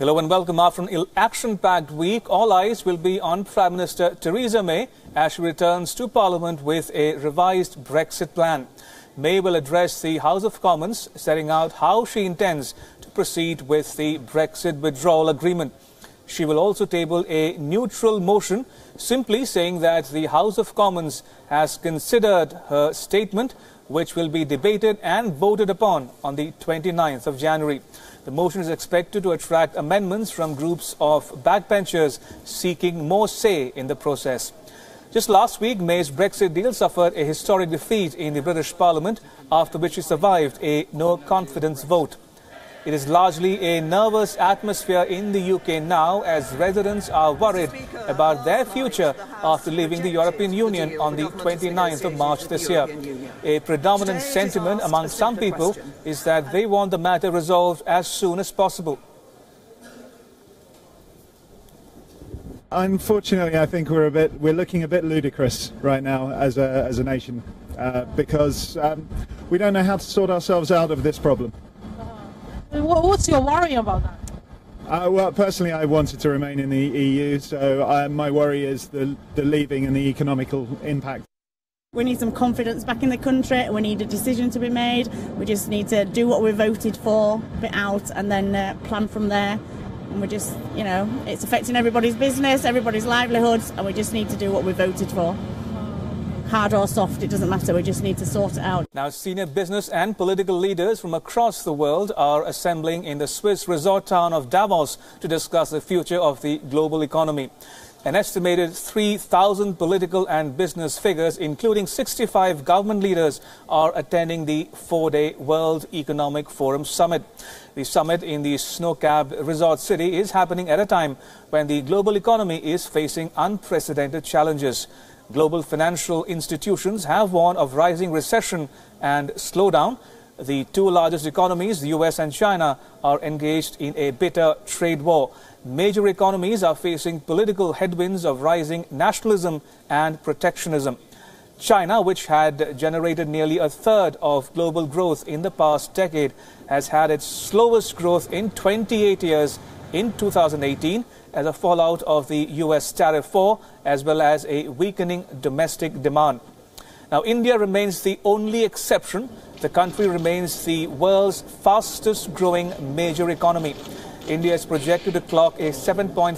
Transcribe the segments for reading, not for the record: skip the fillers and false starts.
Hello and welcome. After an action-packed week, all eyes will be on Prime Minister Theresa May as she returns to Parliament with a revised Brexit plan. May will address the House of Commons, setting out how she intends to proceed with the Brexit withdrawal agreement. She will also table a neutral motion, simply saying that the House of Commons has considered her statement, which will be debated and voted upon on the 29th of January. The motion is expected to attract amendments from groups of backbenchers seeking more say in the process. Just last week, May's Brexit deal suffered a historic defeat in the British Parliament, after which she survived a no-confidence vote. It is largely a nervous atmosphere in the UK now, as residents are worried about their future after leaving the European Union on the 29th of March this year. A predominant sentiment among some people is that they want the matter resolved as soon as possible. Unfortunately, I think we're looking a bit ludicrous right now as a nation, because we don't know how to sort ourselves out of this problem. What's your worry about that? Well, personally, I wanted to remain in the EU, so my worry is the leaving and the economical impact. We need some confidence back in the country. We need a decision to be made. We just need to do what we voted for, bit out, and then plan from there. And we just, it's affecting everybody's business, everybody's livelihoods, and we just need to do what we voted for. Hard or soft, it doesn't matter, we just need to sort it out. Now, senior business and political leaders from across the world are assembling in the Swiss resort town of Davos to discuss the future of the global economy. An estimated 3,000 political and business figures, including 65 government leaders, are attending the four-day World Economic Forum Summit. The summit in the snow-capped resort city is happening at a time when the global economy is facing unprecedented challenges. Global financial institutions have warned of rising recession and slowdown. The two largest economies, the US and China, are engaged in a bitter trade war. Major economies are facing political headwinds of rising nationalism and protectionism. China, which had generated nearly a third of global growth in the past decade, has had its slowest growth in 28 years in 2018 as a fallout of the US tariff war, as well as a weakening domestic demand. Now, India remains the only exception. The country remains the world's fastest growing major economy. India is projected to clock a 7.5%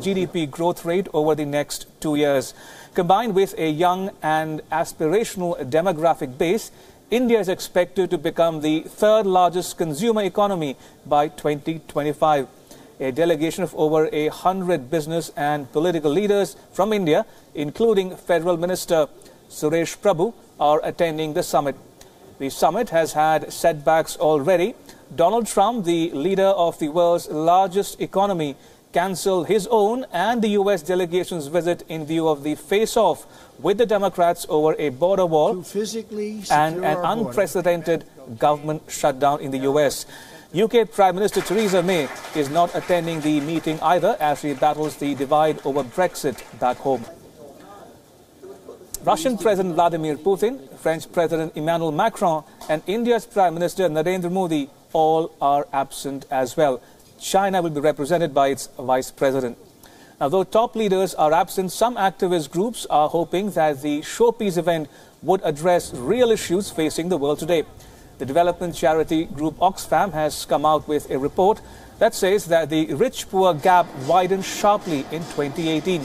GDP growth rate over the next 2 years. Combined with a young and aspirational demographic base, India is expected to become the third largest consumer economy by 2025. A delegation of over 100 business and political leaders from India, including Federal Minister Suresh Prabhu, are attending the summit. The summit has had setbacks already. Donald Trump, the leader of the world's largest economy, cancelled his own and the US delegation's visit in view of the face-off with the Democrats over a border wall and an unprecedented government shutdown in the US. UK Prime Minister Theresa May is not attending the meeting either, as she battles the divide over Brexit back home. Russian President Vladimir Putin, French President Emmanuel Macron, and India's Prime Minister Narendra Modi all are absent as well. China will be represented by its Vice President. Now, though top leaders are absent, some activist groups are hoping that the showpiece event would address real issues facing the world today. The development charity group Oxfam has come out with a report that says that the rich-poor gap widened sharply in 2018.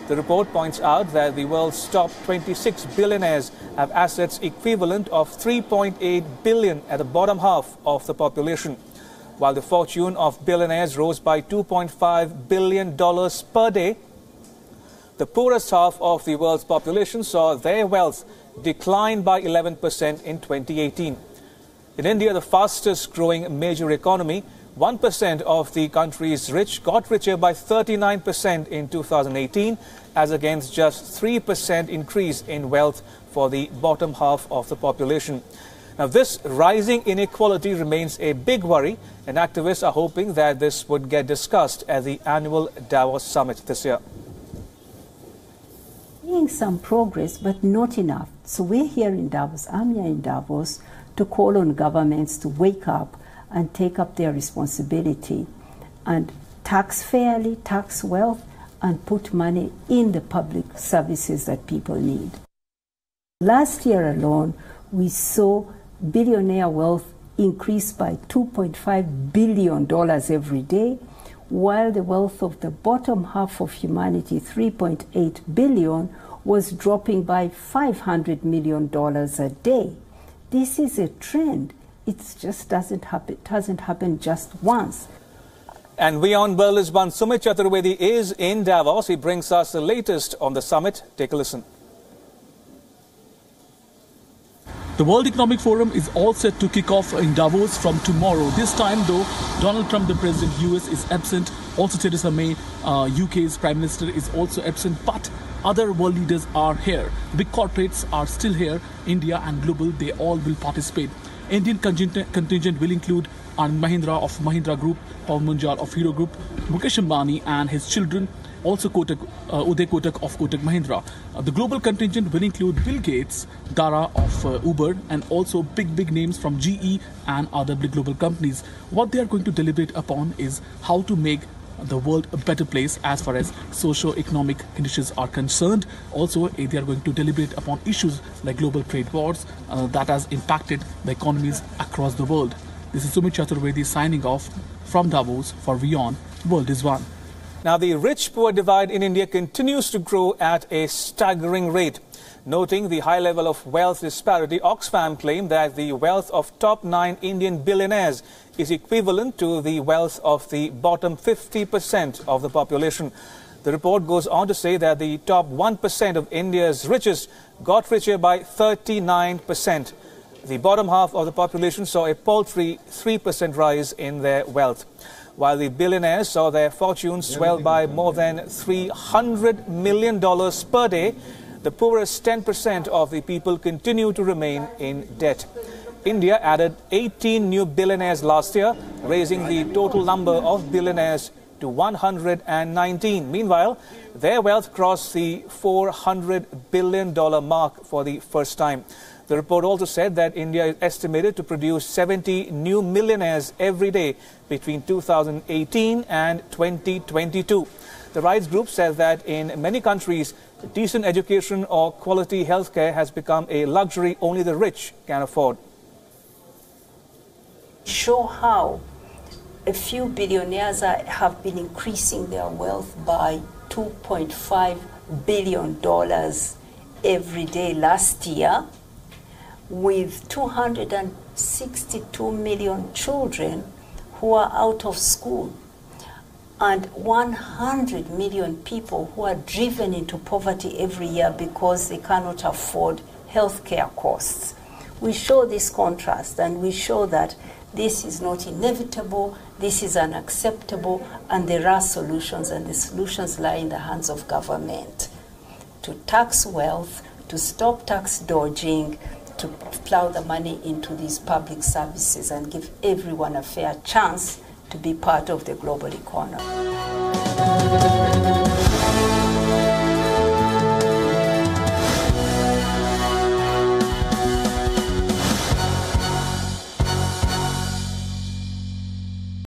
The report points out that the world's top 26 billionaires have assets equivalent of 3.8 billion at the bottom half of the population. While the fortune of billionaires rose by $2.5 billion per day, the poorest half of the world's population saw their wealth decline by 11% in 2018. In India, the fastest growing major economy, 1% of the country's rich got richer by 39% in 2018, as against just 3% increase in wealth for the bottom half of the population. Now, this rising inequality remains a big worry, and activists are hoping that this would get discussed at the annual Davos summit this year. Seeing some progress, but not enough. So we're here in Davos, I'm here in Davos, to call on governments to wake up and take up their responsibility and tax fairly, tax wealth, and put money in the public services that people need. Last year alone, we saw billionaire wealth increase by $2.5 billion every day, while the wealth of the bottom half of humanity, $3.8 billion, was dropping by $500 million a day. This is a trend. It just doesn't happen. It hasn't happened just once. And Wion Berlisban Sumit Chaturvedi is in Davos. He brings us the latest on the summit. Take a listen. The World Economic Forum is all set to kick off in Davos from tomorrow. This time, though, Donald Trump, the president of US, is absent. Also, Theresa May, UK's Prime Minister, is also absent. But other world leaders are here. Big corporates are still here. India and global, they all will participate. Indian contingent will include Anand Mahindra of Mahindra Group, Pawan Munjal of Hero Group, Mukesh Ambani and his children, also Uday Kotak of Kotak Mahindra. The global contingent will include Bill Gates, Dara of Uber, and also big names from GE and other big global companies. What they are going to deliberate upon is how to make the world a better place as far as socio-economic conditions are concerned. Also, they are going to deliberate upon issues like global trade wars that has impacted the economies across the world. This is Sumit Chaturvedi signing off from Davos for Wion. World is One. Now, the rich-poor divide in India continues to grow at a staggering rate. Noting the high level of wealth disparity, Oxfam claimed that the wealth of top 9 Indian billionaires is equivalent to the wealth of the bottom 50% of the population. The report goes on to say that the top 1% of India's richest got richer by 39%. The bottom half of the population saw a paltry 3% rise in their wealth, while the billionaires saw their fortunes swell by more than $300 million per day. The poorest 10% of the people continue to remain in debt. India added 18 new billionaires last year, raising the total number of billionaires to 119. Meanwhile, their wealth crossed the $400 billion mark for the first time. The report also said that India is estimated to produce 70 new millionaires every day between 2018 and 2022. The rights group says that in many countries, decent education or quality healthcare has become a luxury only the rich can afford. Show how a few billionaires have been increasing their wealth by $2.5 billion every day last year, with 262 million children who are out of school and 100 million people who are driven into poverty every year because they cannot afford healthcare costs. We show this contrast and we show that this is not inevitable, this is unacceptable, and there are solutions, and the solutions lie in the hands of government to tax wealth, to stop tax dodging, to plow the money into these public services and give everyone a fair chance to be part of the global economy.